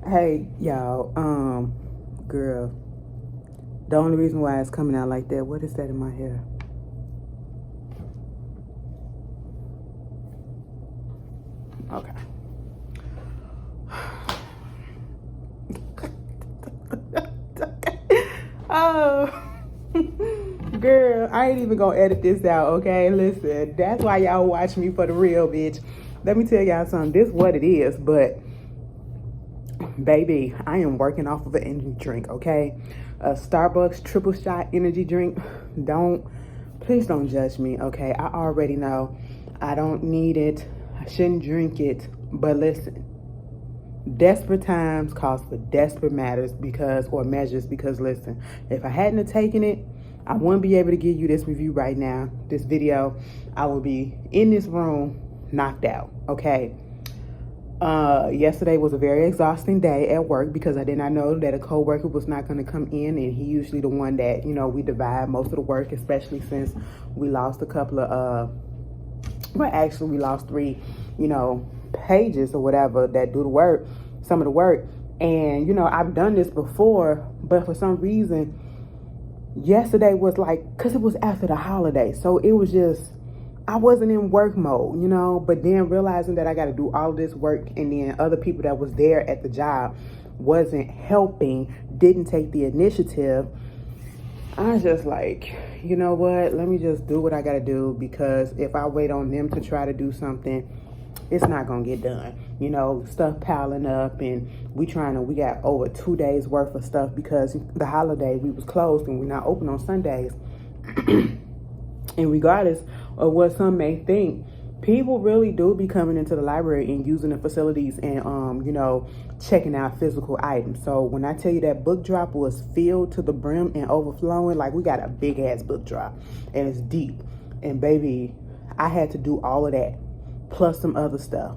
Hey, y'all, girl, the only reason why it's coming out like that, what is that in my hair? Okay. Oh, girl, I ain't even gonna edit this out, okay? Listen, that's why y'all watch me for the real, bitch. Let me tell y'all something. This is what it is, but baby, I am working off of an energy drink, okay? A Starbucks triple shot energy drink. Please don't judge me, okay? I already know I don't need it. I shouldn't drink it. But listen, desperate times calls for desperate measures because listen, if I hadn't have taken it, I wouldn't be able to give you this review right now, this video. I would be in this room knocked out, okay? Yesterday was a very exhausting day at work because I did not know that a coworker was not going to come in, and he usually the one that, you know, we divide most of the work, especially since we lost a couple of well, actually we lost 3, you know, pages or whatever that do the work, some of the work. And you know, I've done this before, but for some reason yesterday was like, because it was after the holiday, so it was just, I wasn't in work mode, you know. But then realizing that I got to do all this work, and then other people that was there at the job wasn't helping, didn't take the initiative, I was just like, you know what, let me just do what I got to do, because if I wait on them to try to do something, it's not gonna get done. You know, stuff piling up, and we got over 2 days worth of stuff because the holiday we was closed and we're not open on Sundays. And regardless of what some may think, people really do be coming into the library and using the facilities and you know, checking out physical items. So when I tell you that book drop was filled to the brim and overflowing, like we got a big ass book drop and it's deep. And baby, I had to do all of that plus some other stuff.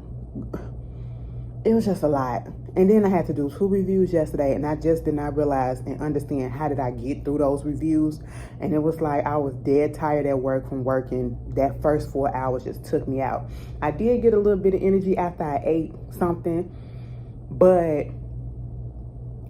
It was just a lot. And then I had to do 2 reviews yesterday, and I just did not realize and understand how did I get through those reviews. And it was like I was dead tired at work from working. That first 4 hours just took me out. I did get a little bit of energy after I ate something, but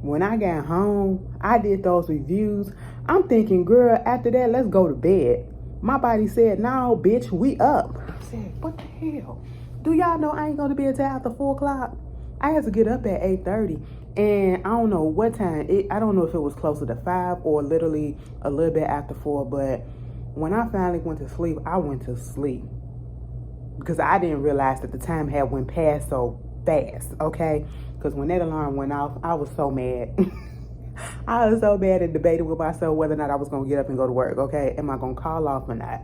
when I got home, I did those reviews. I'm thinking, girl, after that, let's go to bed. My body said, no, bitch, we up. I said, what the hell? Do y'all know I ain't going to bed till after 4 o'clock? I had to get up at 8:30, and I don't know what time. I don't know if it was closer to 5 or literally a little bit after 4, but when I finally went to sleep, I went to sleep because I didn't realize that the time had went past so fast, okay? Because when that alarm went off, I was so mad. I was so bad and debated with myself whether or not I was going to get up and go to work, okay? Am I going to call off or not?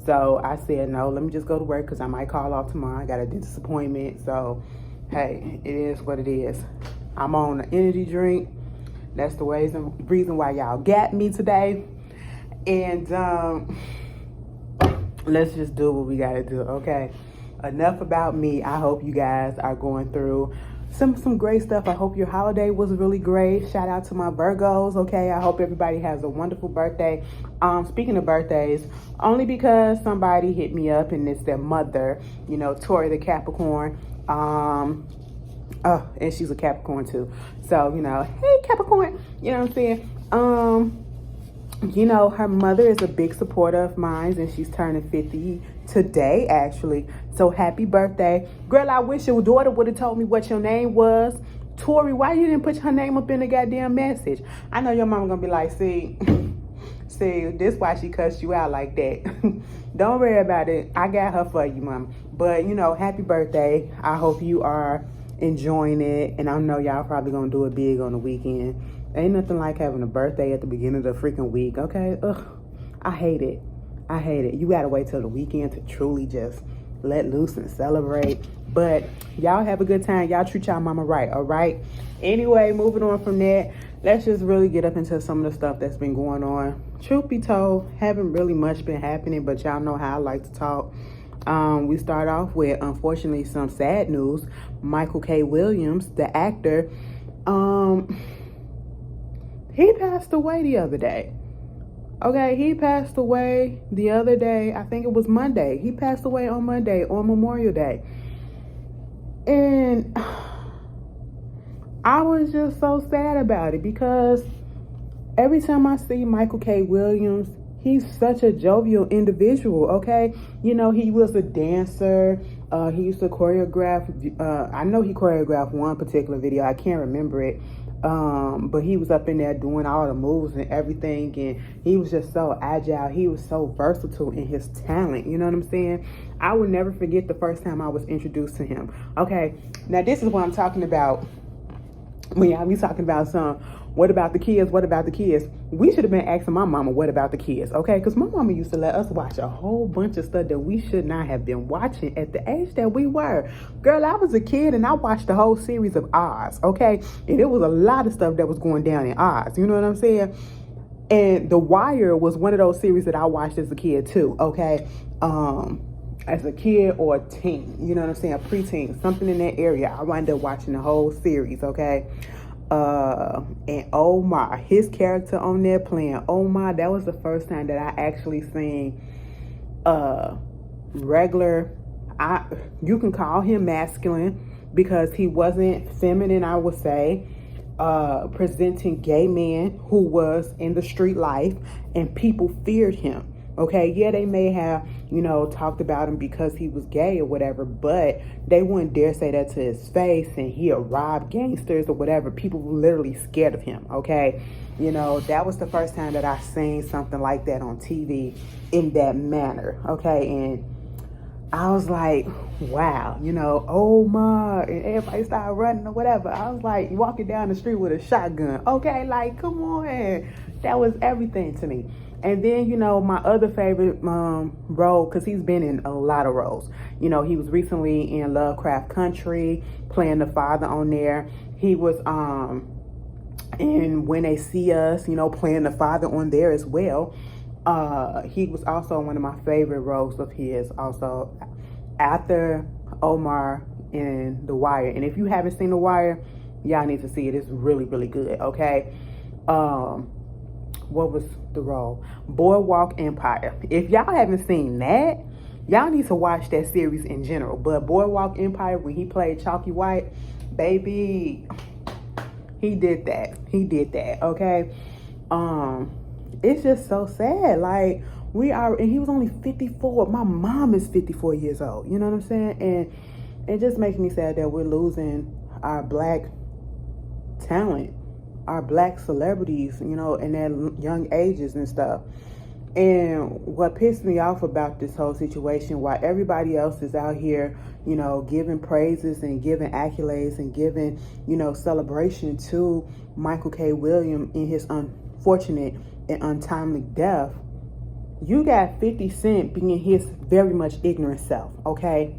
So I said, no, let me just go to work because I might call off tomorrow. I got a dentist appointment. So, hey, it is what it is. I'm on an energy drink. That's the reason why y'all got me today. And let's just do what we got to do, okay? Enough about me. I hope you guys are going through some great stuff. I hope your holiday was really great. Shout out to my Virgos, okay? I hope everybody has a wonderful birthday. Speaking of birthdays, only because somebody hit me up and it's their mother, you know, Tori the Capricorn. And she's a Capricorn too. So, you know, hey Capricorn, you know what I'm saying? You know, her mother is a big supporter of mine, and she's turning 50 today, actually. So happy birthday. Girl, I wish your daughter would have told me what your name was. Tori, why you didn't put her name up in the goddamn message? I know your mama gonna be like, see, this why she cussed you out like that. Don't worry about it. I got her for you, mama. But, you know, happy birthday. I hope you are enjoying it. And I know y'all probably gonna do it big on the weekend. Ain't nothing like having a birthday at the beginning of the freaking week, okay? Ugh, I hate it. I hate it. You gotta wait till the weekend to truly just let loose and celebrate. But y'all have a good time. Y'all treat y'all mama right, all right? Anyway, moving on from that, let's just really get up into some of the stuff that's been going on. Truth be told, haven't really much been happening, but y'all know how I like to talk. We start off with, unfortunately, some sad news. Michael K. Williams, the actor, he passed away the other day. Okay, he passed away the other day. I think it was Monday. He passed away on Monday, on Memorial Day. And I was just so sad about it because every time I see Michael K. Williams, he's such a jovial individual, okay? You know, he was a dancer. He used to choreograph. I know he choreographed one particular video. I can't remember it. But he was up in there doing all the moves and everything. And he was just so agile. He was so versatile in his talent. You know what I'm saying? I will never forget the first time I was introduced to him. Okay, now this is what I'm talking about. When y'all be talking about what about the kids? What about the kids? We should have been asking my mama, what about the kids? Okay, because my mama used to let us watch a whole bunch of stuff that we should not have been watching at the age that we were. Girl, I was a kid and I watched the whole series of Oz, okay? And it was a lot of stuff that was going down in Oz, you know what I'm saying? And The Wire was one of those series that I watched as a kid too, okay? As a kid or a teen, you know what I'm saying? Preteen, something in that area. I wound up watching the whole series, okay? And Omar, his character on there playing Omar, that was the first time that I actually seen regular, you can call him masculine because he wasn't feminine, I would say, presenting gay men who was in the street life and people feared him. Okay, yeah, they may have, you know, talked about him because he was gay or whatever, but they wouldn't dare say that to his face, and he'll rob gangsters or whatever. People were literally scared of him, okay? You know, that was the first time that I seen something like that on TV in that manner, okay? And I was like, wow, you know, oh my, and everybody started running or whatever. I was like walking down the street with a shotgun, okay? Like, come on. That was everything to me. And then, you know, my other favorite role, because he's been in a lot of roles. You know, he was recently in Lovecraft Country, playing the father on there. He was in When They See Us, you know, playing the father on there as well. He was also one of my favorite roles of his, also after Omar in The Wire. And if you haven't seen The Wire, y'all need to see it. It's really, really good, okay? What was the role? Boardwalk Empire. If y'all haven't seen that, y'all need to watch that series in general. But Boardwalk Empire, when he played Chalky White, baby, he did that. He did that, okay? It's just so sad. Like, and he was only 54. My mom is 54 years old. You know what I'm saying? And it just makes me sad that we're losing our black talent, our black celebrities, you know, in their young ages and stuff. And what pissed me off about this whole situation, while everybody else is out here, you know, giving praises and giving accolades and giving, you know, celebration to Michael K. Williams in his unfortunate and untimely death, you got 50 Cent being his very much ignorant self, okay?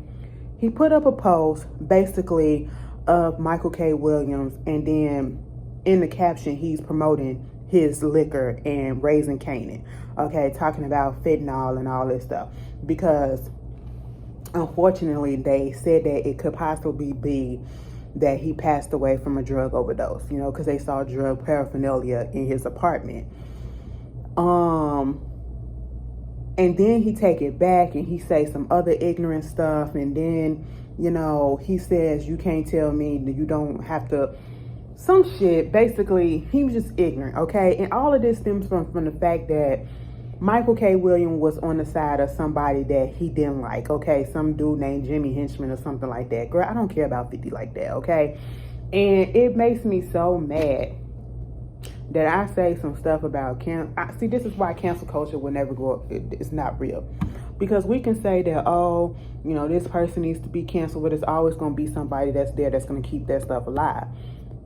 He put up a post basically of Michael K. Williams, and then in the caption, he's promoting his liquor and Raising Canaan, okay, talking about fentanyl and all this stuff, because unfortunately they said that it could possibly be that he passed away from a drug overdose, you know, because they saw drug paraphernalia in his apartment. And then he take it back and he say some other ignorant stuff, and then, you know, he says, you can't tell me that you don't have to, some shit. Basically, he was just ignorant, okay? And all of this stems from the fact that Michael K. Williams was on the side of somebody that he didn't like, okay? Some dude named Jimmy Henchman or something like that. Girl, I don't care about 50 like that, okay? And it makes me so mad that I say some stuff about see, this is why cancel culture will never go up. It's not real. Because we can say that, oh, you know, this person needs to be canceled, but it's always going to be somebody that's there that's going to keep that stuff alive.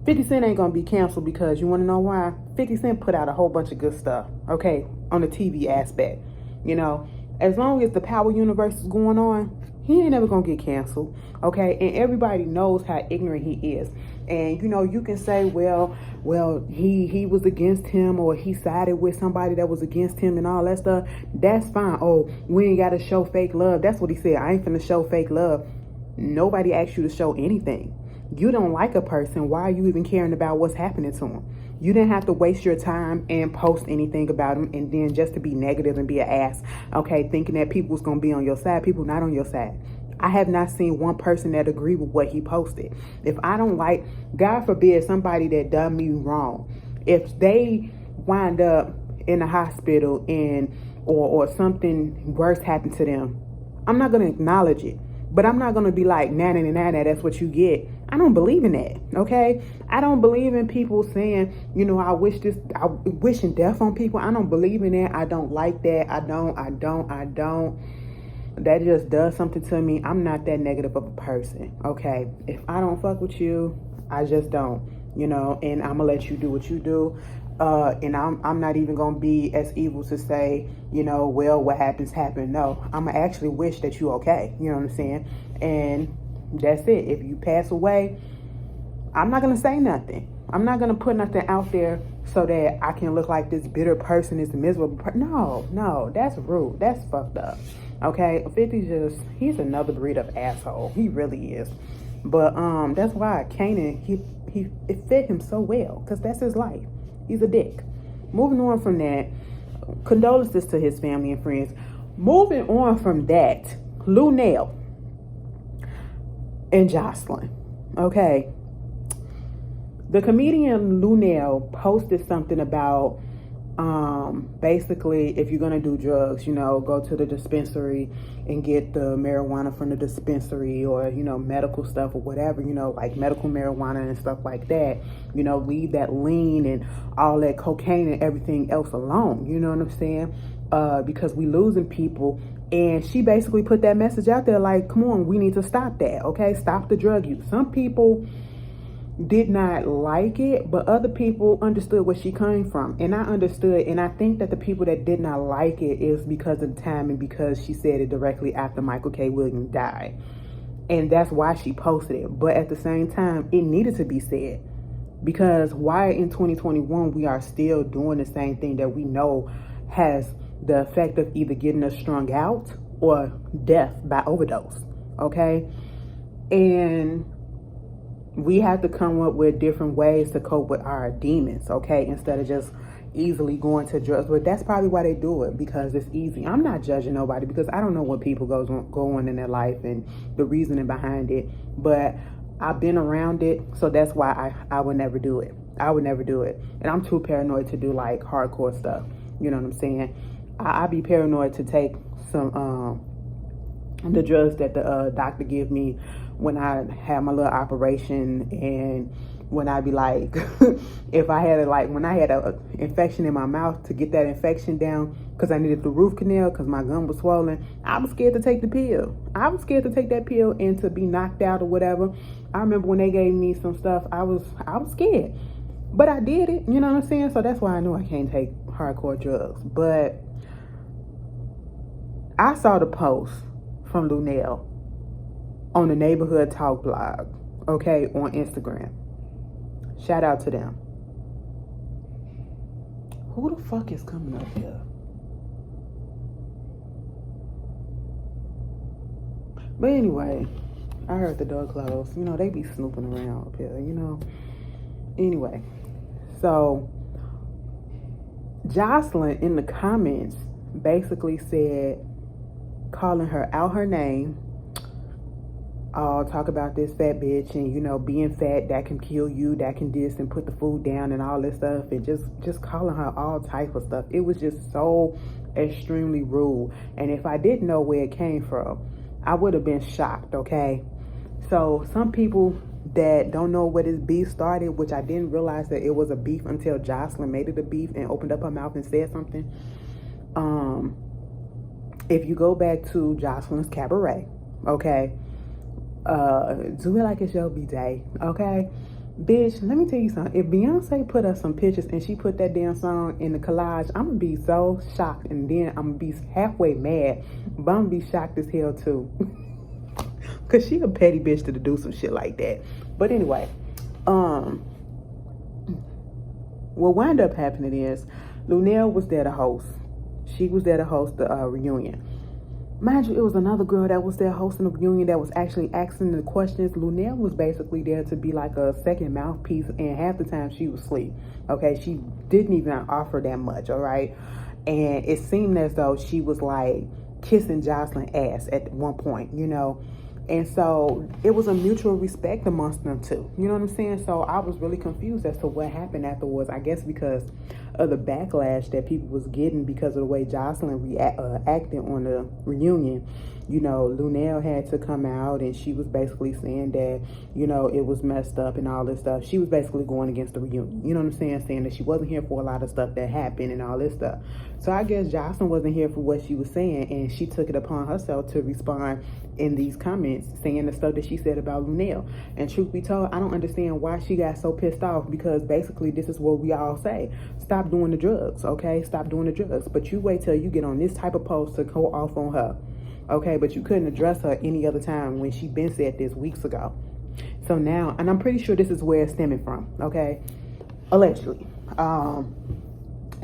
50 Cent ain't going to be canceled because, you want to know why? 50 Cent put out a whole bunch of good stuff, okay, on the TV aspect. You know, as long as the Power Universe is going on, he ain't never going to get canceled, okay? And everybody knows how ignorant he is. And, you know, you can say, well, he was against him, or he sided with somebody that was against him and all that stuff. That's fine. Oh, we ain't got to show fake love. That's what he said. I ain't finna show fake love. Nobody asked you to show anything. You don't like a person. Why are you even caring about what's happening to him? You didn't have to waste your time and post anything about him, and then just to be negative and be an ass, okay, thinking that people was going to be on your side. People not on your side. I have not seen one person that agree with what he posted. If I don't like, God forbid, somebody that done me wrong, if they wind up in the hospital and or something worse happened to them, I'm not going to acknowledge it. But I'm not going to be like, nah, nah, nah, nah, that's what you get. I don't believe in that, okay? I don't believe in people saying, you know, I wishing death on people. I don't believe in that. I don't like that. I don't. That just does something to me. I'm not that negative of a person, okay? If I don't fuck with you, I just don't, you know, and I'm gonna let you do what you do. And I'm not even gonna be as evil to say, you know, well, what happens happened. No, I'm gonna actually wish that you okay. You know what I'm saying? And that's it. If you pass away, I'm not gonna say nothing. I'm not gonna put nothing out there so that I can look like this bitter person, this miserable person. No, that's rude. That's fucked up. Okay, 50 he's another breed of asshole. He really is. But that's why Kanan, it fit him so well, because that's his life. He's a dick. Moving on from that, condolences to his family and friends. Moving on from that, Lunel and Jocelyn. Okay. The comedian Lunel posted something about basically, if you're gonna do drugs, you know, go to the dispensary and get the marijuana from the dispensary, or, you know, medical stuff or whatever, you know, like medical marijuana and stuff like that, you know, leave that lean and all that cocaine and everything else alone, you know what I'm saying? Because we losing people. And she basically put that message out there like, come on, we need to stop that, okay? Stop the drug use. Some people did not like it, but other people understood where she came from. And I understood, and I think that the people that did not like it is because of the time and because she said it directly after Michael K. Williams died. And that's why she posted it. But at the same time, it needed to be said. Because why in 2021 we are still doing the same thing that we know has the effect of either getting us strung out or death by overdose, okay? And we have to come up with different ways to cope with our demons, okay? Instead of just easily going to drugs. But that's probably why they do it, because it's easy. I'm not judging nobody because I don't know what people go on in their life and the reasoning behind it. But I've been around it, so that's why I would never do it. I would never do it. And I'm too paranoid to do like hardcore stuff. You know what I'm saying? I'd be paranoid to take some the drugs that the doctor give me when I have my little operation, and when I be like, if I had when I had a infection in my mouth, to get that infection down, because I needed the root canal because my gum was swollen, I was scared to take the pill. I was scared to take that pill and to be knocked out or whatever. I remember when they gave me some stuff, I was scared, but I did it. You know what I'm saying? So that's why I know I can't take hardcore drugs. But I saw the post from Lunel on the Neighborhood Talk blog, okay, on Instagram. Shout out to them. Who the fuck is coming up here? But anyway, I heard the door close. You know, they be snooping around up here, you know. Anyway, so Jocelyn in the comments basically said, calling her out her name, talk about this fat bitch, and, you know, being fat, that can kill you, that can this, and put the food down and all this stuff, and just calling her all type of stuff. It was just so extremely rude. And if I didn't know where it came from, I would have been shocked, okay? So some people that don't know where this beef started, which I didn't realize that it was a beef until Jocelyn made it a beef and opened up her mouth and said something. If you go back to Jocelyn's cabaret, okay, do it like it's your B-Day, okay? Bitch, let me tell you something. If Beyonce put up some pictures and she put that damn song in the collage, I'm gonna be so shocked, and then I'm gonna be halfway mad, but I'm gonna be shocked as hell too. Cause she a petty bitch to do some shit like that. But anyway, what wound up happening is Lunel was there to host. She was there to host the reunion. Mind you, it was another girl that was there hosting the reunion that was actually asking the questions. Lunel was basically there to be like a second mouthpiece, and half the time she was asleep. Okay, she didn't even offer that much, all right? And it seemed as though she was like kissing Jocelyn's ass at one point, you know? And so it was a mutual respect amongst them two. You know what I'm saying? So I was really confused as to what happened afterwards. I guess because of the backlash that people was getting because of the way Jocelyn acted on the reunion. You know, Lunel had to come out and she was basically saying that, you know, it was messed up and all this stuff. She was basically going against the reunion. You know what I'm saying? Saying that she wasn't here for a lot of stuff that happened and all this stuff. So I guess Jocelyn wasn't here for what she was saying, and she took it upon herself to respond in these comments saying the stuff that she said about Lunel. And truth be told, I don't understand why she got so pissed off, because basically this is what we all say. Stop doing the drugs, okay? Stop doing the drugs. But you wait till you get on this type of post to go off on her. Okay, but you couldn't address her any other time when she been said this weeks ago. So now, and I'm pretty sure this is where it's stemming from, okay? Allegedly.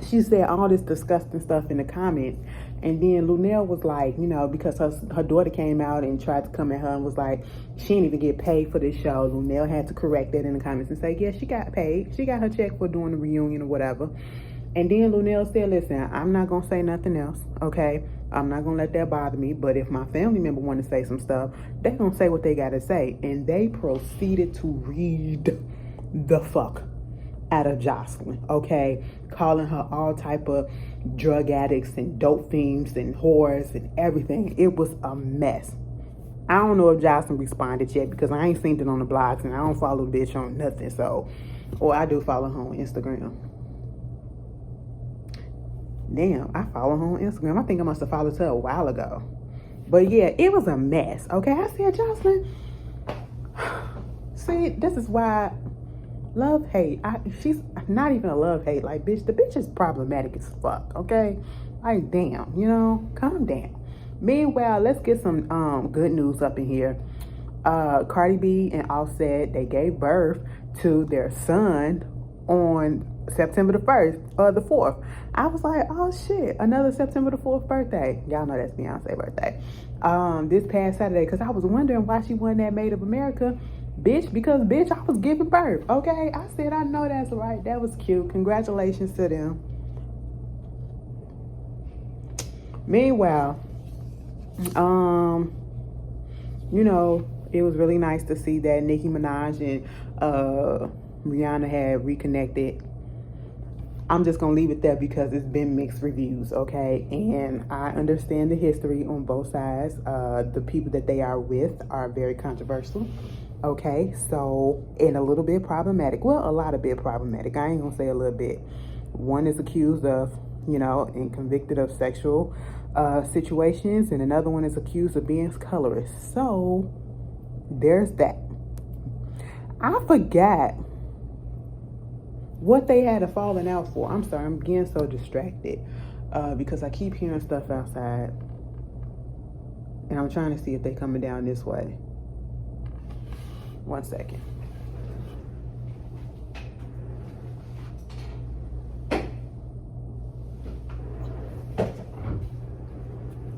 She said all this disgusting stuff in the comments, and then Lunel was like, you know, because her daughter came out and tried to come at her and was like, she didn't even get paid for this show. Lunel had to correct that in the comments and say, yeah, she got paid. She got her check for doing the reunion or whatever. And then Lunel said, listen, I'm not going to say nothing else, okay? I'm not going to let that bother me. But if my family member want to say some stuff, they going to say what they got to say. And they proceeded to read the fuck out of Jocelyn, okay? Calling her all type of drug addicts and dope fiends and whores and everything. It was a mess. I don't know if Jocelyn responded yet, because I ain't seen it on the blogs and I don't follow the bitch on nothing. So, or I do follow her on Instagram. Damn, I follow her on Instagram. I think I must have followed her a while ago. But yeah, it was a mess. Okay, I said, Jocelyn, see, this is why love, hate. She's not even a love, hate. Like, bitch, the bitch is problematic as fuck, okay? Like, damn, you know, calm down. Meanwhile, let's get some good news up in here. Cardi B and Offset, they gave birth to their son on September the 1st or the 4th. I was like, oh shit, another September the 4th birthday. Y'all know that's Beyonce's birthday. This past Saturday, because I was wondering why she wasn't at Made of America. Bitch, because bitch, I was giving birth. Okay, I said, I know that's right. That was cute. Congratulations to them. Meanwhile, you know, it was really nice to see that Nicki Minaj and Rihanna had reconnected. I'm just gonna leave it there because it's been mixed reviews, okay? And I understand the history on both sides. The people that they are with are very controversial, okay? So, and a little bit problematic. Well, a lot of bit problematic. I ain't gonna say a little bit. One is accused of, you know, and convicted of sexual situations, and another one is accused of being colorist. So, there's that. I forgot what they had a falling out for. I'm sorry, I'm getting so distracted because I keep hearing stuff outside, and I'm trying to see if they coming down this way. 1 second.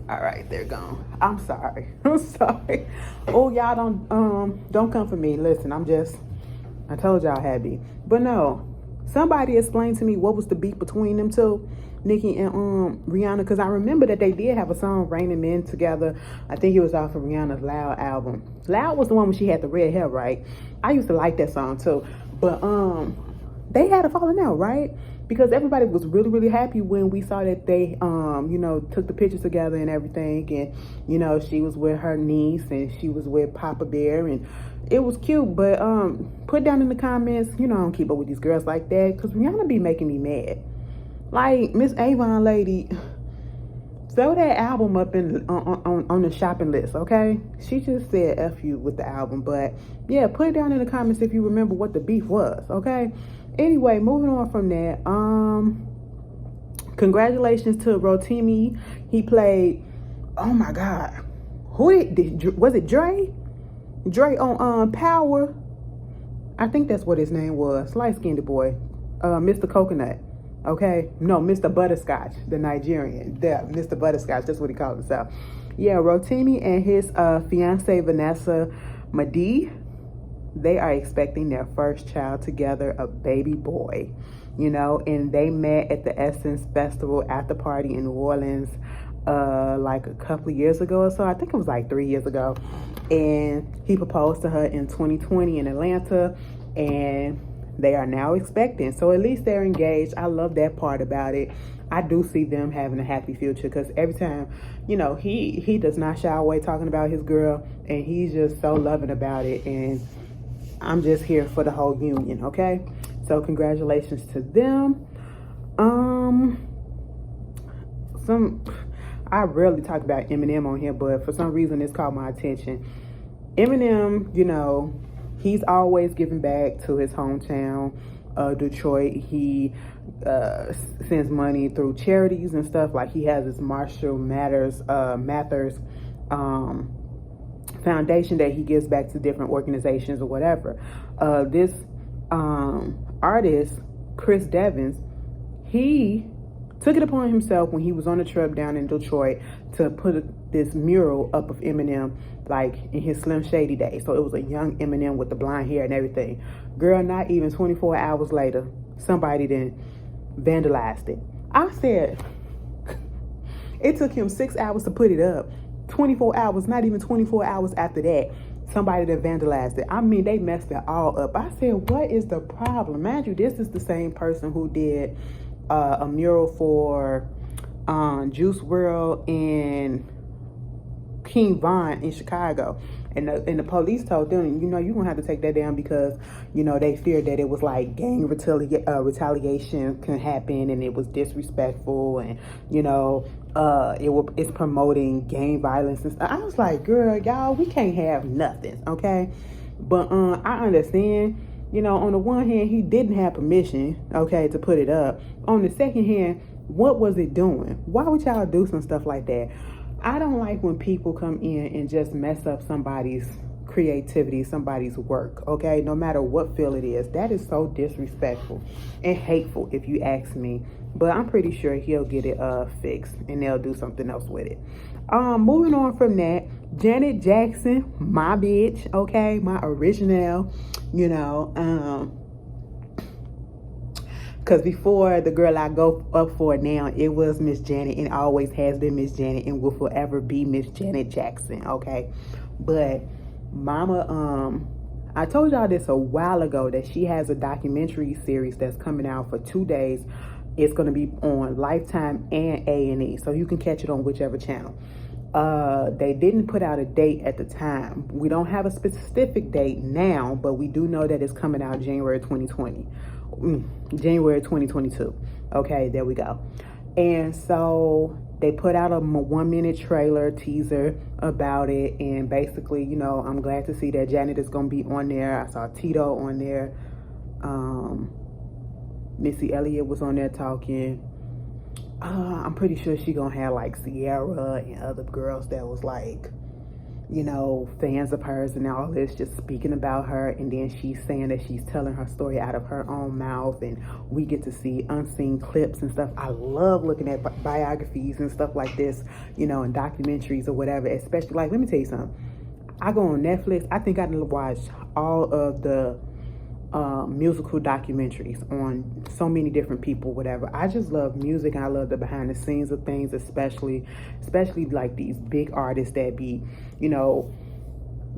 All right, they're gone. I'm sorry. I'm sorry. Oh, y'all don't come for me. Listen, I told y'all happy. But no, somebody explained to me what was the beef between them two, Nicki and Rihanna, because I remember that they did have a song, Raining Men, together. I think it was off of Rihanna's Loud album. Loud was the one when she had the red hair, right? I used to like that song too. But they had a falling out, right? Because everybody was really, really happy when we saw that they, you know, took the pictures together and everything. And, you know, she was with her niece and she was with Papa Bear. And it was cute. But put down in the comments, you know, I don't keep up with these girls like that. Because Rihanna be making me mad. Like, Miss Avon lady, throw that album up in on the shopping list, okay? She just said F you with the album. But, yeah, put it down in the comments if you remember what the beef was, okay? Anyway, moving on from that, congratulations to Rotimi. He played, oh my God, was it Dre? Dre on Power. I think that's what his name was. Light-skinned boy, Mr. Coconut. Okay, no, Mr. Butterscotch, the Nigerian. Yeah, Mr. Butterscotch, that's what he called himself. Yeah, Rotimi and his fiance Vanessa Madi, they are expecting their first child together, a baby boy, you know, and they met at the Essence Festival after party in New Orleans. like a couple of years ago or so. I think it was like 3 years ago. And he proposed to her in 2020 in Atlanta, and they are now expecting. So at least they're engaged. I love that part about it. I do see them having a happy future, because every time, he does not shy away talking about his girl, and he's just so loving about it. And I'm just here for the whole union, okay? So congratulations to them. I rarely talk about Eminem on here, but for some reason it's caught my attention. Eminem, he's always giving back to his hometown, Detroit. He sends money through charities and stuff. Like, he has this Marshall Mathers foundation that he gives back to different organizations or whatever. This artist, Chris Devins, he took it upon himself when he was on a trip down in Detroit to put this mural up of Eminem, like in his Slim Shady days. So it was a young Eminem with the blonde hair and everything. Girl, not even 24 hours later, somebody then vandalized it. I said, it took him 6 hours to put it up. 24 hours, not even 24 hours after that, somebody that vandalized it. I mean, they messed it all up. I said, what is the problem? Mind you, this is the same person who did a mural for Juice WRLD and King Von in Chicago. And the police told them, you're going to have to take that down, because, they feared that it was like gang retaliation can happen, and it was disrespectful, and, it's promoting gang violence and stuff. I was like, girl, y'all, we can't have nothing, okay? But I understand. On the one hand, he didn't have permission, okay, to put it up. On the second hand, what was it doing? Why would y'all do some stuff like that? I don't like when people come in and just mess up somebody's creativity, somebody's work, okay? No matter what field it is. That is so disrespectful and hateful, if you ask me. But I'm pretty sure he'll get it fixed, and they'll do something else with it. Moving on from that, Janet Jackson, my bitch, okay? My original, because before, the girl I go up for now, it was Miss Janet, and always has been Miss Janet, and will forever be Miss Janet Jackson, okay? But Mama, I told y'all this a while ago, that she has a documentary series that's coming out for 2 days. It's going to be on Lifetime and A&E, so you can catch it on whichever channel. They didn't put out a date at the time. We don't have a specific date now, but we do know that it's coming out January 2020. January 2022. Okay, there we go. And so they put out a 1-minute trailer teaser about it, and basically, I'm glad to see that Janet is going to be on there. I saw Tito on there. Missy Elliott was on there talking. I'm pretty sure she gonna have like Sierra and other girls that was like, fans of hers and all this, just speaking about her. And then she's saying that she's telling her story out of her own mouth, and we get to see unseen clips and stuff. I love looking at biographies and stuff like this, and documentaries or whatever, especially, like, let me tell you something. I go on Netflix. I think I watched all of the musical documentaries on so many different people, whatever. I just love music, and I love the behind the scenes of things, especially like these big artists that be,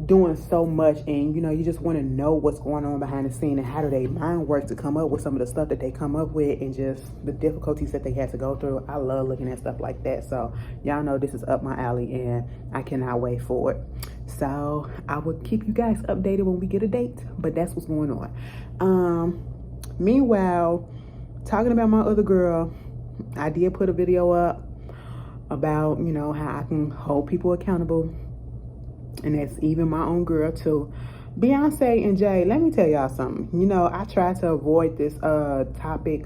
doing so much, and you just want to know what's going on behind the scene, and how do they mind work to come up with some of the stuff that they come up with, and just the difficulties that they had to go through. I love looking at stuff like that. So y'all know this is up my alley, and I cannot wait for it. So I will keep you guys updated when we get a date, but that's what's going on. Meanwhile, talking about my other girl, I did put a video up about, how I can hold people accountable. And that's even my own girl too. Beyonce and Jay, let me tell y'all something. I tried to avoid this topic,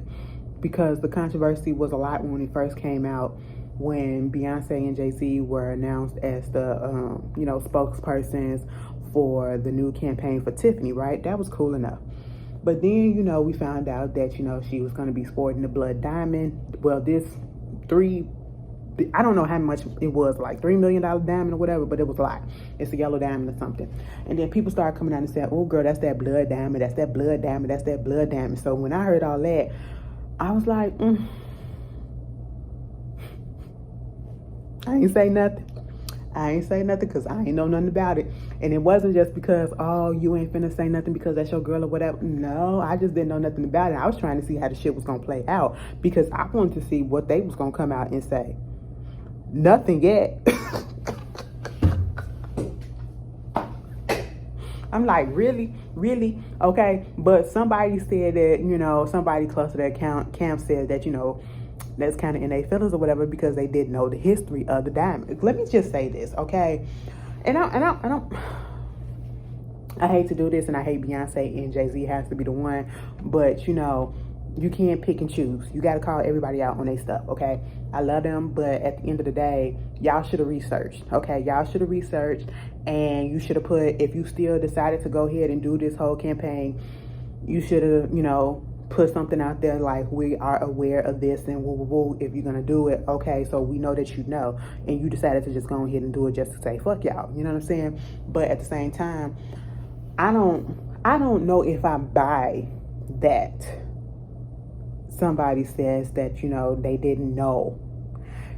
because the controversy was a lot when it first came out, when Beyonce and Jay-Z were announced as the spokespersons for the new campaign for Tiffany, right? That was cool enough. But then, we found out that, she was going to be sporting the blood diamond. Well, I don't know how much it was, like $3 million diamond or whatever, but it was a lot. It's a yellow diamond or something. And then people started coming out and saying, oh girl, that's that blood diamond, that's that blood diamond, that's that blood diamond. So when I heard all that, I was like, I ain't say nothing. I ain't say nothing because I ain't know nothing about it. And it wasn't just because, oh, you ain't finna say nothing because that's your girl or whatever. No, I just didn't know nothing about it. I was trying to see how the shit was gonna play out because I wanted to see what they was gonna come out and say. Nothing yet. I'm like, really? Really? Okay. But somebody said that, you know, somebody close to that camp said that, you know, that's kind of in their feelings or whatever because they didn't know the history of the diamond. Let me just say this, okay? And I hate to do this, and I hate Beyonce and Jay-Z has to be the one, but you know, you can't pick and choose. You got to call everybody out on their stuff, okay? I love them, but at the end of the day, y'all should have researched, okay? Y'all should have researched, and you should have put, if you still decided to go ahead and do this whole campaign, you should have, you know, put something out there like, we are aware of this and woo, woo, woo. If you're going to do it, okay, so we know that you know, and you decided to just go ahead and do it just to say, fuck y'all, you know what I'm saying? But at the same time, I don't know if I buy that somebody says that, you know, they didn't know.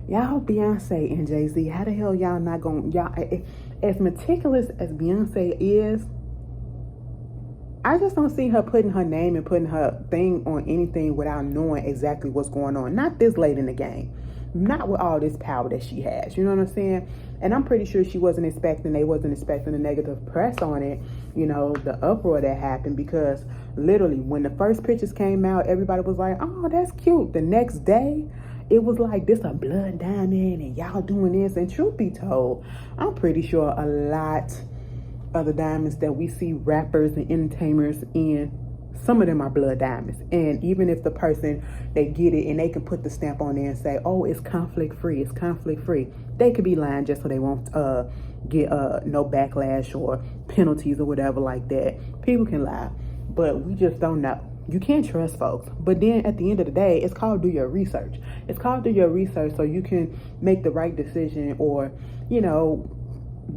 Y'all, Beyonce and Jay-Z, how the hell y'all not gonna, y'all, as meticulous as Beyonce is, I just don't see her putting her name and putting her thing on anything without knowing exactly what's going on. Not this late in the game. Not with all this power that she has. You know what I'm saying? And I'm pretty sure they wasn't expecting the negative press on it, you know, the uproar that happened, because literally when the first pictures came out, everybody was like, oh, that's cute. The next day, it was like, this a blood diamond and y'all doing this. And truth be told, I'm pretty sure a lot of the diamonds that we see rappers and entertainers in, some of them are blood diamonds. And even if the person, they get it and they can put the stamp on there and say, oh, it's conflict free, it's conflict free, they could be lying just so they won't get no backlash or penalties or whatever like that. People can lie, but we just don't know. You can't trust folks. But then at the end of the day, it's called do your research. It's called do your research so you can make the right decision, or, you know,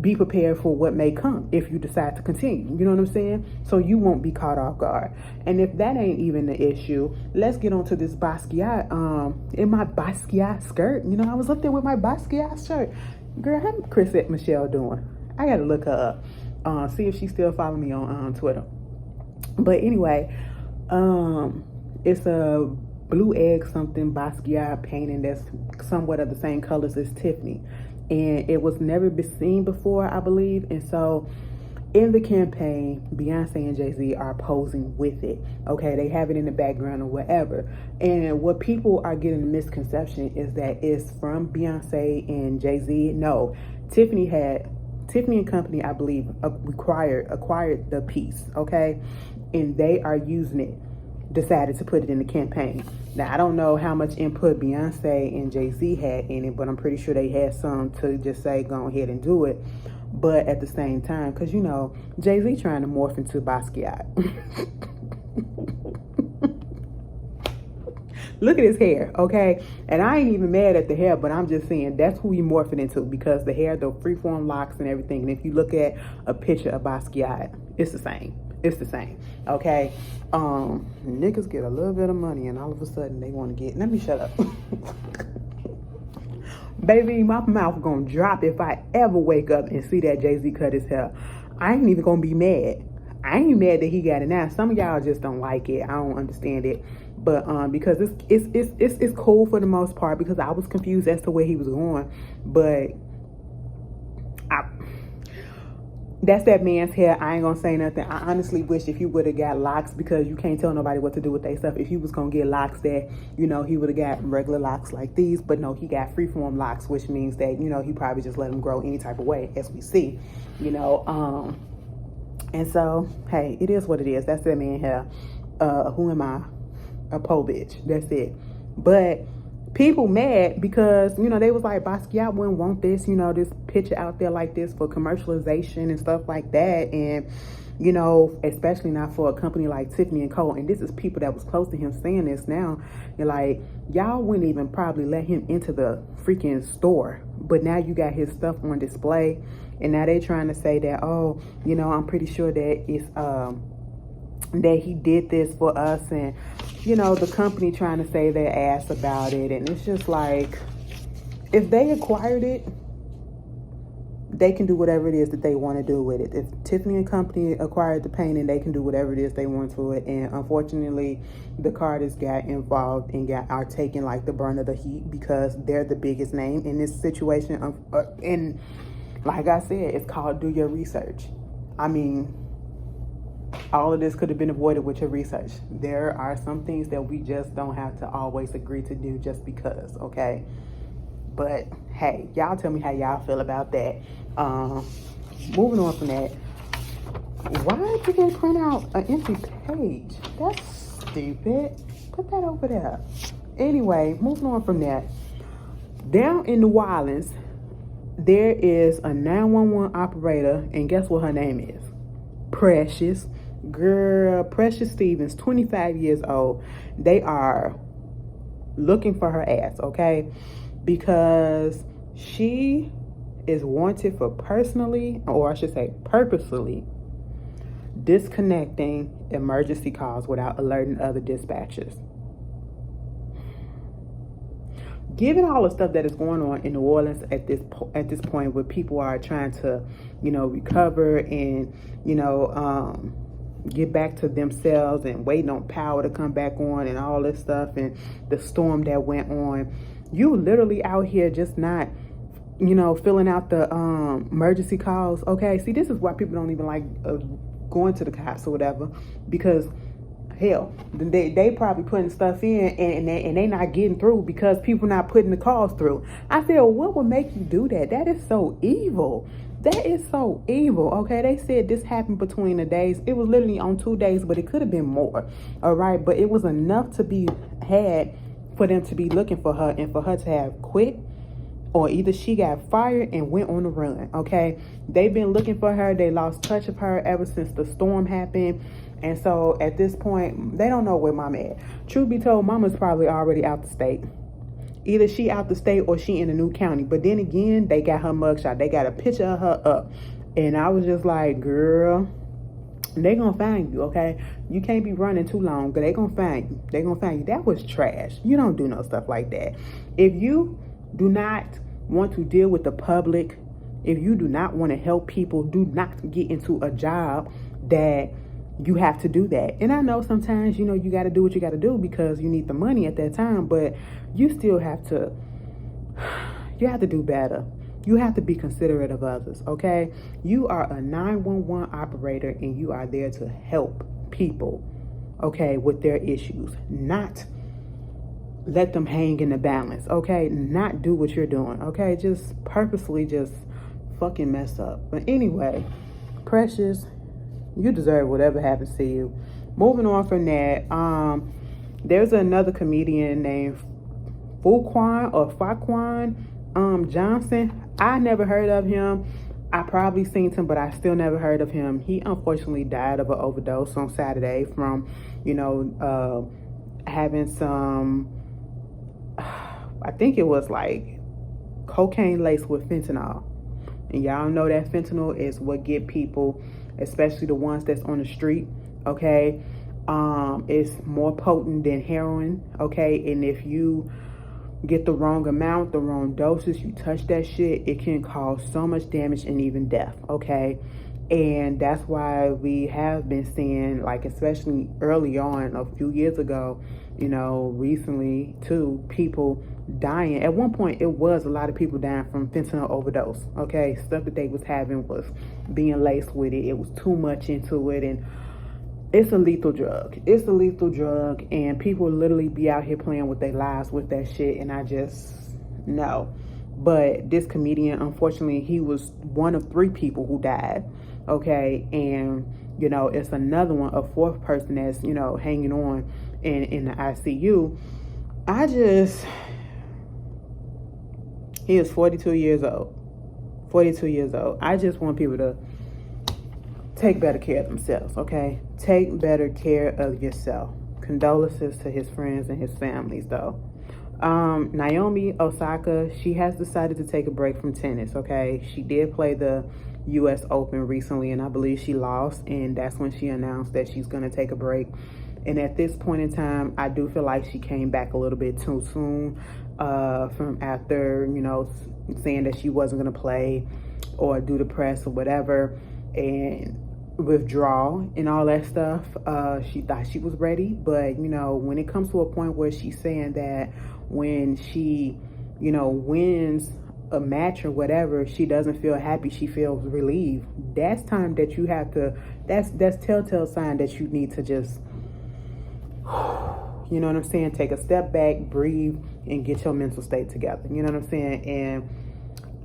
be prepared for what may come if you decide to continue. You know what I'm saying? So you won't be caught off guard. And if that ain't even the issue, let's get on to this Basquiat. In my Basquiat skirt, you know, I was up there with my Basquiat shirt. Girl, how Chrisette Michelle doing? I gotta look her up, see if she still follow me on Twitter. But anyway, it's a blue egg something Basquiat painting that's somewhat of the same colors as Tiffany. And it was never been seen before, I believe. And so in the campaign, Beyonce and Jay-Z are posing with it. Okay, they have it in the background or whatever. And what people are getting the misconception is that it's from Beyonce and Jay-Z. No, Tiffany and Company, I believe, acquired the piece, okay? And they are using it, decided to put it in the campaign. Now, I don't know how much input Beyonce and Jay-Z had in it, but I'm pretty sure they had some to just say, go ahead and do it. But at the same time, because, you know, Jay-Z trying to morph into Basquiat. Look at his hair, okay? And I ain't even mad at the hair, but I'm just saying that's who he morphing into, because the hair, the freeform locks and everything. And if you look at a picture of Basquiat, it's the same. It's the same, okay? Niggas get a little bit of money and all of a sudden they want to get, let me shut up. Baby, my mouth gonna drop if I ever wake up and see that Jay-Z cut his hair. I ain't even gonna be mad. I ain't mad that he got it now. Some of y'all just don't like it. I don't understand it. But because it's cool for the most part, because I was confused as to where he was going. But that's that man's hair. I ain't gonna say nothing. I honestly wish if he would have got locks, because you can't tell nobody what to do with their stuff. If he was gonna get locks that, you know, he would have got regular locks like these, but no, he got freeform locks, which means that, you know, he probably just let them grow any type of way, as we see, you know. And so, hey, it is what it is. That's that man hair. Who am I? A po bitch. That's it. But people mad because, you know, they was like, Basquiat wouldn't want this, you know, this picture out there like this for commercialization and stuff like that. And, you know, especially not for a company like Tiffany Co. And this is people that was close to him saying this now. You're like, y'all wouldn't even probably let him into the freaking store. But now you got his stuff on display. And now they trying to say that, oh, you know, I'm pretty sure that it's, that he did this for us, and you know, the company trying to say their ass about it. And it's just like, if they acquired it, they can do whatever it is that they want to do with it. If Tiffany and Company acquired the painting, they can do whatever it is they want to it. And unfortunately, the Carters got involved and are taking like the brunt of the heat because they're the biggest name in this situation. And like I said, it's called do your research. I mean, all of this could have been avoided with your research. There are some things that we just don't have to always agree to do just because, okay? But hey, y'all tell me how y'all feel about that. Moving on from that, why did they print out an empty page? That's stupid. Put that over there. Anyway, moving on from that, down in New Orleans, there is a 911 operator, and guess what her name is? Precious. Girl, Precious Stevens, 25 years old. They are looking for her ass, okay? Because she is wanted for personally, or I should say purposefully, disconnecting emergency calls without alerting other dispatchers. Given all the stuff that is going on in New Orleans at this point, where people are trying to, recover and, get back to themselves and waiting on power to come back on and all this stuff and the storm that went on, you literally out here just not, filling out the emergency calls. Okay, see, this is why people don't even like going to the cops or whatever, because hell, they probably putting stuff in and they not getting through because people not putting the calls through. I feel, what would make you do that? That is so evil. That is so evil. Okay, they said this happened between the days. It was literally on 2 days, but it could have been more. All right, but it was enough to be had for them to be looking for her and for her to have quit, or either she got fired and went on the run. Okay, they've been looking for her. They lost touch of her ever since the storm happened. And so at this point, they don't know where mama at. Truth be told, mama's probably already out the state. Either she out the state or she in a new county. But then again, they got her mugshot. They got a picture of her up. And I was just like, girl, they gonna find you, okay? You can't be running too long, but they gonna find you. They gonna find you. That was trash. You don't do no stuff like that. If you do not want to deal with the public, if you do not want to help people, do not get into a job that you have to do that. And I know sometimes, you got to do what you got to do because you need the money at that time, but you still have to, do better. You have to be considerate of others, okay? You are a 911 operator and you are there to help people, okay, with their issues, not let them hang in the balance, okay? Not do what you're doing, okay? Just purposely just fucking mess up. But anyway, Precious, you deserve whatever happens to you. Moving on from that, there's another comedian named Faquan Johnson. I never heard of him. I probably seen him, but I still never heard of him. He unfortunately died of an overdose on Saturday from, having some, I think it was like cocaine laced with fentanyl. And y'all know that fentanyl is what get people, especially the ones that's on the street, okay? It's more potent than heroin, okay? And if you get the wrong amount, the wrong doses, you touch that shit, it can cause so much damage and even death, okay? And that's why we have been seeing, like, especially early on, a few years ago, recently too, people dying. At one point, it was a lot of people dying from fentanyl overdose, okay? Stuff that they was having was being laced with it. It was too much into it, and it's a lethal drug. It's a lethal drug, and people literally be out here playing with their lives with that shit, and I just, no. But this comedian, unfortunately, he was one of 3 people who died, okay? And, it's another one, a 4th person that's, hanging on in the ICU. He is 42 years old. 42 years old. I just want people to take better care of themselves, okay? Take better care of yourself. Condolences to his friends and his families, though. Naomi Osaka, she has decided to take a break from tennis, okay? She did play the U.S. Open recently, and I believe she lost, and that's when she announced that she's going to take a break. And at this point in time, I do feel like she came back a little bit too soon from after, saying that she wasn't going to play or do the press or whatever, and withdraw and all that stuff. She thought she was ready, but when it comes to a point where she's saying that when she wins a match or whatever, she doesn't feel happy, she feels relieved, that's time that you have to, that's telltale sign that you need to just you know what I'm saying, take a step back, breathe, and get your mental state together. You know what I'm saying? And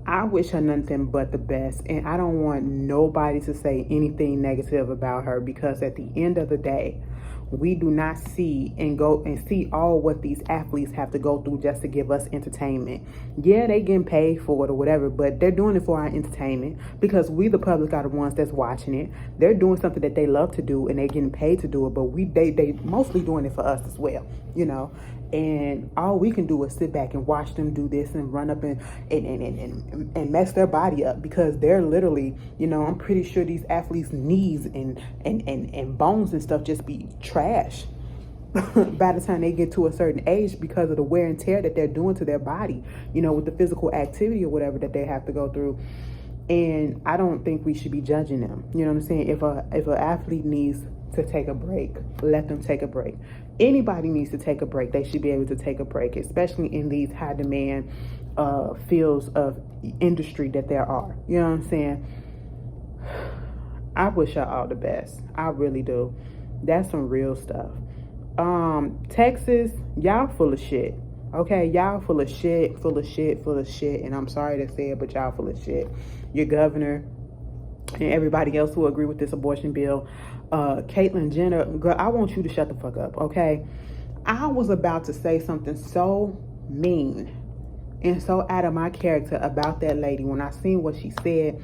I wish her nothing but the best, and I don't want nobody to say anything negative about her, because at the end of the day, we do not see and go and see all what these athletes have to go through just to give us entertainment. Yeah, they getting paid for it or whatever, but they're doing it for our entertainment, because we the public are the ones that's watching it. They're doing something that they love to do and they're getting paid to do it, but they mostly doing it for us as well, and all we can do is sit back and watch them do this and run up and mess their body up, because they're literally, I'm pretty sure these athletes' knees and bones and stuff just be trash by the time they get to a certain age, because of the wear and tear that they're doing to their body, with the physical activity or whatever that they have to go through. And I don't think we should be judging them. You know what I'm saying? If an athlete needs to take a break, let them take a break. Anybody needs to take a break. They should be able to take a break, especially in these high demand fields of industry that there are. You know what I'm saying? I wish her all the best. I really do. That's some real stuff. Texas, y'all full of shit. Okay, y'all full of shit. And I'm sorry to say it, but y'all full of shit. Your governor and everybody else who agree with this abortion bill. Caitlyn Jenner, girl, I want you to shut the fuck up, okay? I was about to say something so mean and so out of my character about that lady when I seen what she said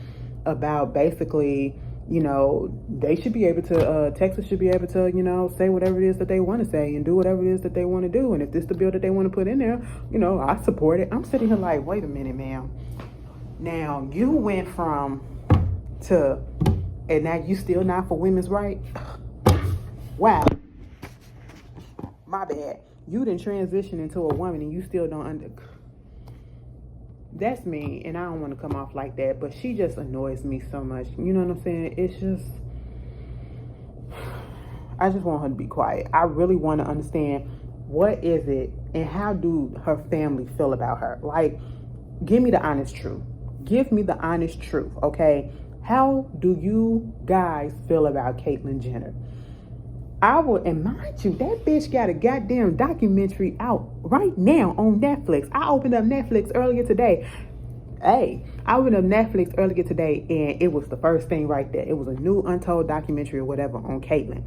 about basically, they should be able to, Texas should be able to, say whatever it is that they want to say and do whatever it is that they want to do. And if this is the bill that they want to put in there, I support it. I'm sitting here like, wait a minute, ma'am. Now, you went from to, and now you still not for women's right? Wow. My bad. You didn't transition into a woman and you still don't That's me, and I don't want to come off like that, but she just annoys me so much. You know what I'm saying? It's just, I just want her to be quiet. I really want to understand, what is it and how do her family feel about her? Like, give me the honest truth. Give me the honest truth, okay? How do you guys feel about Caitlyn Jenner? I will, and mind you, that bitch got a goddamn documentary out right now on Netflix. I opened up Netflix earlier today. And it was the first thing right there. It was a new untold documentary or whatever on Caitlyn.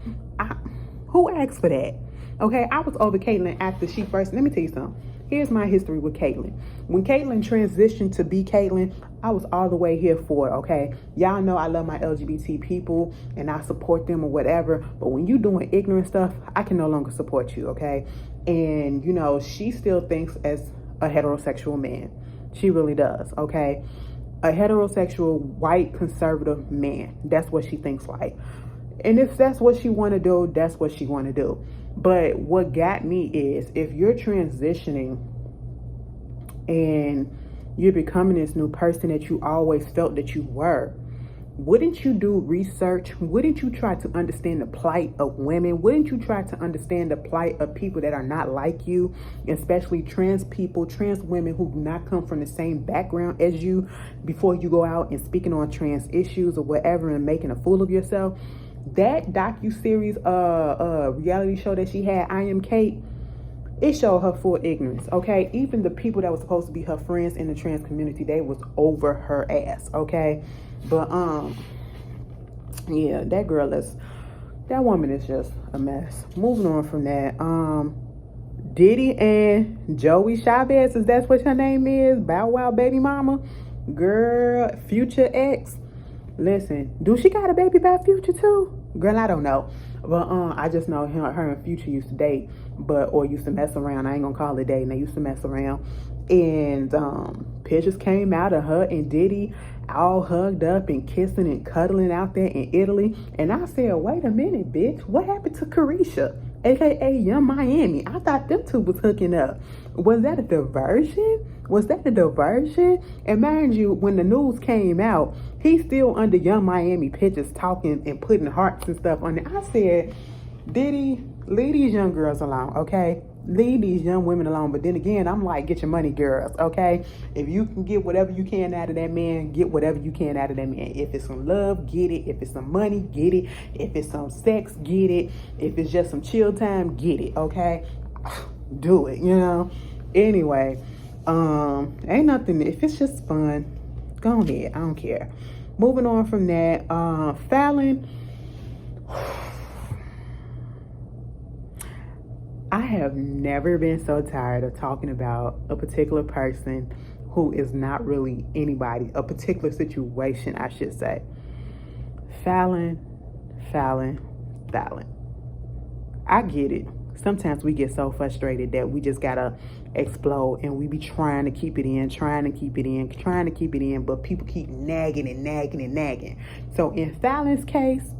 Who asked for that? Okay, I was over Caitlyn after she first, let me tell you something. Here's my history with Caitlyn. When Caitlyn transitioned to be Caitlyn, I was all the way here for it, okay? Y'all know I love my LGBT people and I support them or whatever, but when you doing ignorant stuff, I can no longer support you, okay? And, she still thinks as a heterosexual man. She really does, okay? A heterosexual, white, conservative man. That's what she thinks like. And if that's what she want to do, that's what she want to do. But what got me is, if you're transitioning and you're becoming this new person that you always felt that you were, wouldn't you do research? Wouldn't you try to understand the plight of women? Wouldn't you try to understand the plight of people that are not like you, especially trans people, trans women who do not come from the same background as you, before you go out and speaking on trans issues or whatever and making a fool of yourself? That docu-series reality show that she had, I Am Kate, it showed her full ignorance, okay? Even the people that were supposed to be her friends in the trans community, they was over her ass, okay? But yeah, that woman is just a mess. Moving on from that, Diddy and Joey Chavez, is that what her name is? Bow Wow baby mama, girl, Future ex. Listen, do she got a baby by Future too? Girl, I don't know. But I just know her and Future used to date, or used to mess around. I ain't gonna call it dating. They used to mess around. And pictures came out of her and Diddy all hugged up and kissing and cuddling out there in Italy. And I said, wait a minute, bitch. What happened to Carisha? aka Young Miami. I thought them two was hooking up. Was that a diversion? Was that a diversion? And mind you, when the news came out, he's still under Young Miami pictures talking and putting hearts and stuff on it. I said, Diddy, leave these young girls alone, okay? Leave these young women alone. But then again, I'm like, get your money, girls, okay? If you can get whatever you can out of that man, get whatever you can out of that man. If it's some love, get it. If it's some money, get it. If it's some sex, get it. If it's just some chill time, get it, okay? Do it, you know? Anyway, ain't nothing. If it's just fun, go ahead. I don't care. Moving on from that, Fallon. I have never been so tired of talking about a particular person who is not really anybody, a particular situation, I should say. Fallon. I get it. Sometimes we get so frustrated that we just gotta explode, and we be trying to keep it in, but people keep nagging. So in Fallon's case,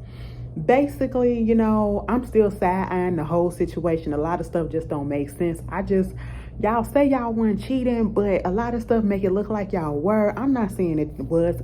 basically, you know, I'm still side-eyeing the whole situation. A lot of stuff just don't make sense. Y'all say y'all weren't cheating, but a lot of stuff make it look like y'all were. I'm not saying it was.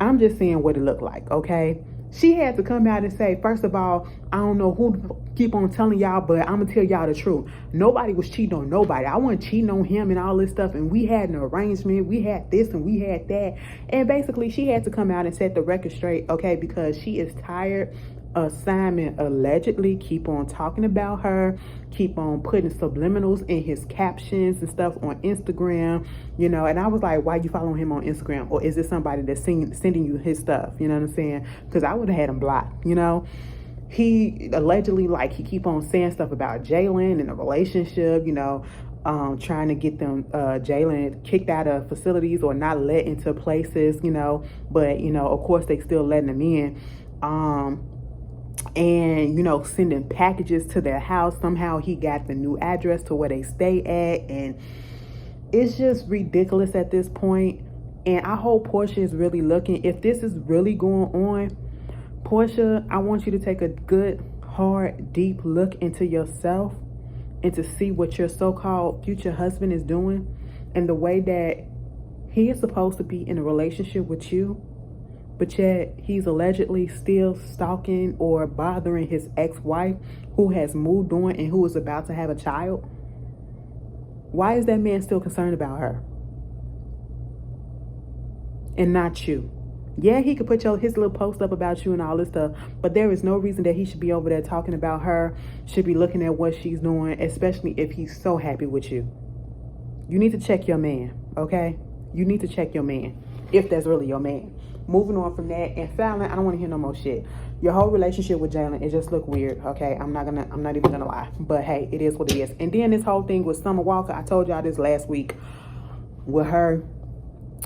I'm just saying what it looked like, okay? She had to come out and say, first of all, I don't know who to keep on telling y'all, but I'm going to tell y'all the truth. Nobody was cheating on nobody. I wasn't cheating on him and all this stuff. And we had an arrangement. We had this and we had that. And basically, she had to come out and set the record straight, okay, because she is tired of Simon allegedly keep on talking about her, keep on putting subliminals in his captions and stuff on Instagram, you know. And I was like, why you following him on Instagram? Or is it somebody that's sending you his stuff? You know what I'm saying? Because I would have had him blocked, you know. He allegedly, like, he keep on saying stuff about Jalen and a relationship, you know, trying to get them Jalen kicked out of facilities or not let into places, you know. But, you know, of course they still letting them in. And, you know, sending packages to their house. Somehow he got the new address to where they stay at. And it's just ridiculous at this point. And I hope Porsha is really looking. If this is really going on, Porsha, I want you to take a good, hard, deep look into yourself and to see what your so-called future husband is doing and the way that he is supposed to be in a relationship with you, but yet he's allegedly still stalking or bothering his ex-wife who has moved on and who is about to have a child. Why is that man still concerned about her and not you? Yeah, he could put his little post up about you and all this stuff, but there is no reason that he should be over there talking about her, should be looking at what she's doing, especially if he's so happy with you. You need to check your man, okay? You need to check your man, if that's really your man. Moving on from that, and Fallon, I don't want to hear no more shit. Your whole relationship with Jalen, it just looked weird, okay? I'm not even gonna lie. But hey, it is what it is. And then this whole thing with Summer Walker, I told y'all this last week, with her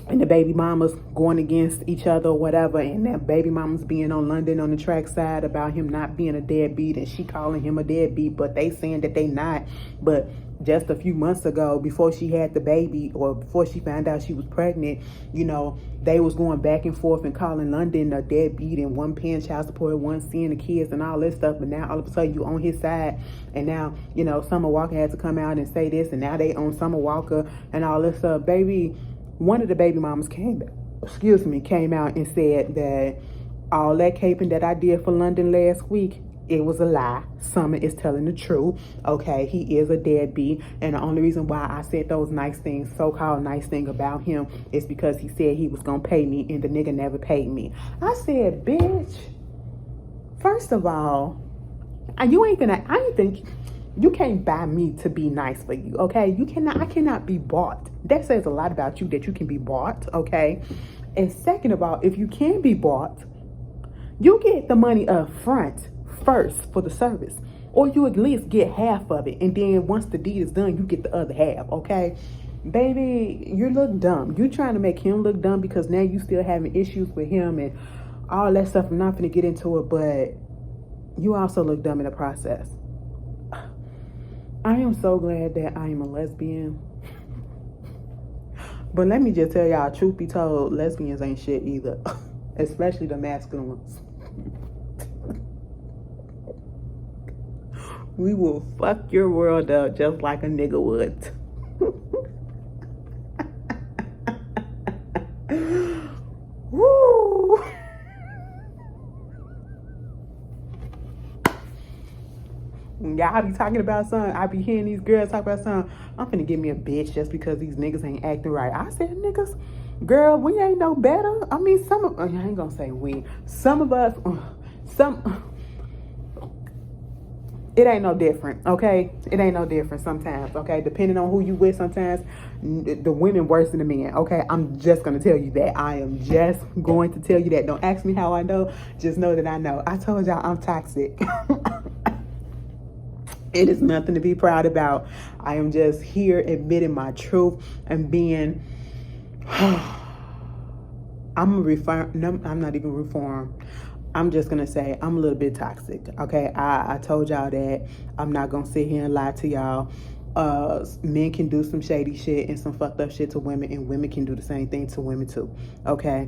and the baby mamas going against each other or whatever, and that baby mamas being on London on the track side about him not being a deadbeat, and she calling him a deadbeat, but they saying that they not. But just a few months ago, before she had the baby, or before she found out she was pregnant, you know, they was going back and forth and calling London a deadbeat, and one paying child support, one seeing the kids and all this stuff. But now all of a sudden you on his side, and now, you know, Summer Walker had to come out and say this, and now they on Summer Walker and all this stuff. Baby, one of the baby mamas came out and said that all that caping that I did for London last week, it was a lie. Summer is telling the truth. Okay, he is a deadbeat, and the only reason why I said those nice things, so-called nice thing about him, is because he said he was gonna pay me, and the nigga never paid me. I said, bitch, first of all, you can't buy me to be nice for you, okay? I cannot be bought. That says a lot about you, that you can be bought, okay? And second of all, if you can be bought, you get the money up front first for the service, or you at least get half of it, and then once the deed is done, you get the other half, okay? Baby, you look dumb. You trying to make him look dumb because now you still having issues with him and all that stuff. I'm not gonna get into it, but you also look dumb in the process. I am so glad that I am a lesbian. But let me just tell y'all, truth be told, lesbians ain't shit either. Especially the masculine ones. We will fuck your world up just like a nigga would. Woo! When y'all be talking about something, I be hearing these girls talk about something, I'm finna give me a bitch just because these niggas ain't acting right. I said, niggas, girl, we ain't no better. I mean, I ain't gonna say we. Some of us, it ain't no different, okay? It ain't no different sometimes, okay? Depending on who you with sometimes, the women worse than the men, okay? I'm just going to tell you that. I am just going to tell you that. Don't ask me how I know. Just know that I know. I told y'all I'm toxic. It is nothing to be proud about. I am just here admitting my truth and being... I'm not even reformed. I'm just gonna say I'm a little bit toxic. Okay, I told y'all that. I'm not gonna sit here and lie to y'all. Men can do some shady shit and some fucked up shit to women, and women can do the same thing to women too. Okay,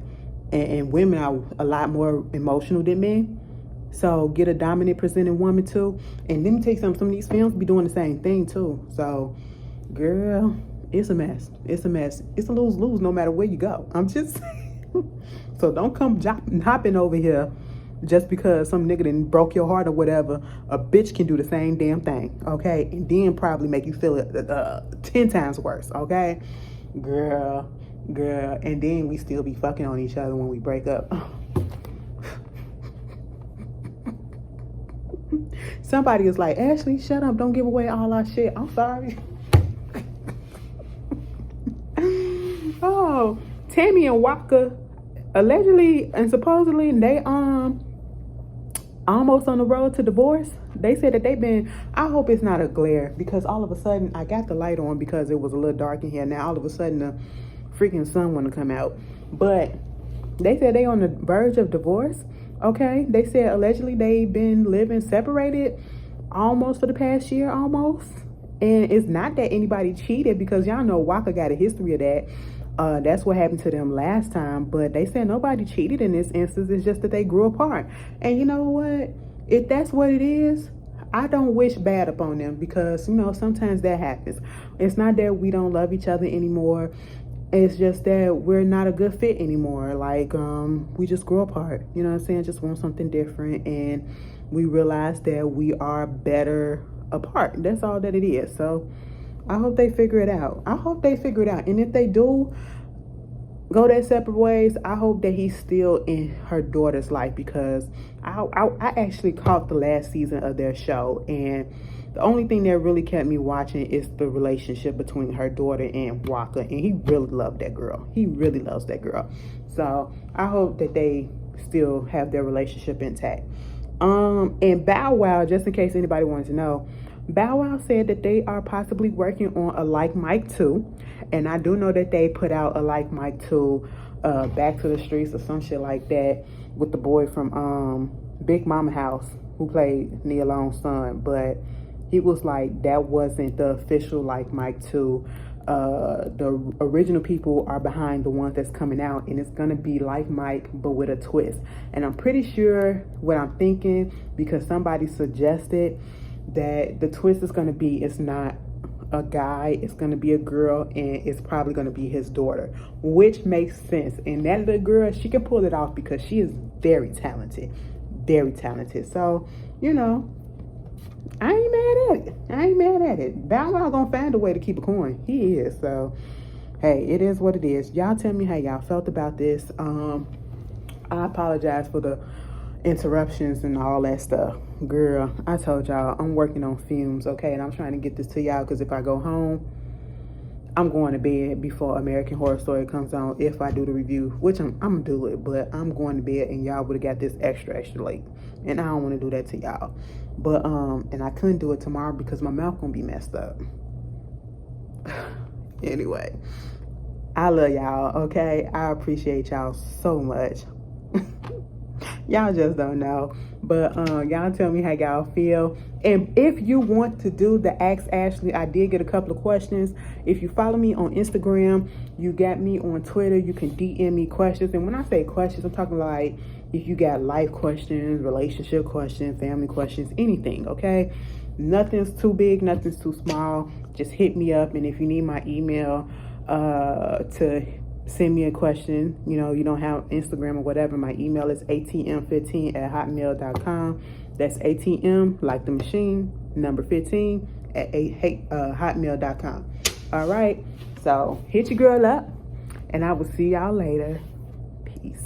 and women are a lot more emotional than men. So get a dominant presenting woman too. And let me tell you something. Some of these films be doing the same thing too. So, girl, it's a mess. It's a mess. It's a lose-lose no matter where you go. I'm just saying. So don't come hopping over here just because some nigga done broke your heart or whatever. A bitch can do the same damn thing, okay? And then probably make you feel it 10 times worse, okay? Girl. And then we still be fucking on each other when we break up. Somebody is like, Ashley, shut up. Don't give away all our shit. I'm sorry. Oh, Tammy and Waka allegedly and supposedly they almost on the road to divorce. They said that they've been, I hope it's not a glare, because all of a sudden I got the light on because it was a little dark in here. Now all of a sudden the freaking sun want to come out. But they said they on the verge of divorce. Okay, they said allegedly they've been living separated almost for the past year, almost. And it's not that anybody cheated, because y'all know Waka got a history of that. That's what happened to them last time. But they said nobody cheated in this instance. It's just that they grew apart. And you know what? If that's what it is, I don't wish bad upon them, because, you know, sometimes that happens. It's not that we don't love each other anymore. It's just that we're not a good fit anymore. Like, we just grew apart. You know what I'm saying? Just want something different. And we realized that we are better apart. That's all that it is. So I hope they figure it out. And if they do go their separate ways, I hope that he's still in her daughter's life, because I actually caught the last season of their show, and the only thing that really kept me watching is the relationship between her daughter and Waka, and he really loved that girl. He really loves that girl. So I hope that they still have their relationship intact. And Bow Wow, just in case anybody wanted to know, Bow Wow said that they are possibly working on a Like Mike 2. And I do know that they put out a Like Mike 2, Back to the Streets or some shit like that, with the boy from Big Mama House who played Nia Long's son. But he was like, that wasn't the official Like Mike 2. The original people are behind the ones that's coming out, and it's gonna be like Mike but with a twist. And I'm pretty sure what I'm thinking, because somebody suggested that the twist is gonna be, it's not a guy, it's gonna be a girl, and it's probably gonna be his daughter, which makes sense. And that little girl, she can pull it off because she is very talented. So, you know, I ain't mad at it. Bow Wow gonna find a way to keep a coin. He is. So, hey, it is what it is. Y'all tell me how y'all felt about this. I apologize for the interruptions and all that stuff. Girl, I told y'all I'm working on fumes, okay? And I'm trying to get this to y'all, because if I go home, I'm going to bed before American Horror Story comes on, if I do the review, which I'm gonna do it, but I'm going to bed and y'all would have got this extra late. And I don't want to do that to y'all. But, and I couldn't do it tomorrow because my mouth gonna be messed up. Anyway, I love y'all, okay? I appreciate y'all so much. Y'all just don't know. But y'all tell me how y'all feel. And if you want to do the Ask Ashley, I did get a couple of questions. If you follow me on Instagram, you got me on Twitter, you can DM me questions. And when I say questions, I'm talking like if you got life questions, relationship questions, family questions, anything, okay? Nothing's too big, nothing's too small. Just hit me up. And if you need my email to send me a question, you know, you don't have Instagram or whatever, my email is atm15@hotmail.com. That's ATM, like the machine, number 15 at hotmail.com. All right. So hit your girl up, and I will see y'all later. Peace.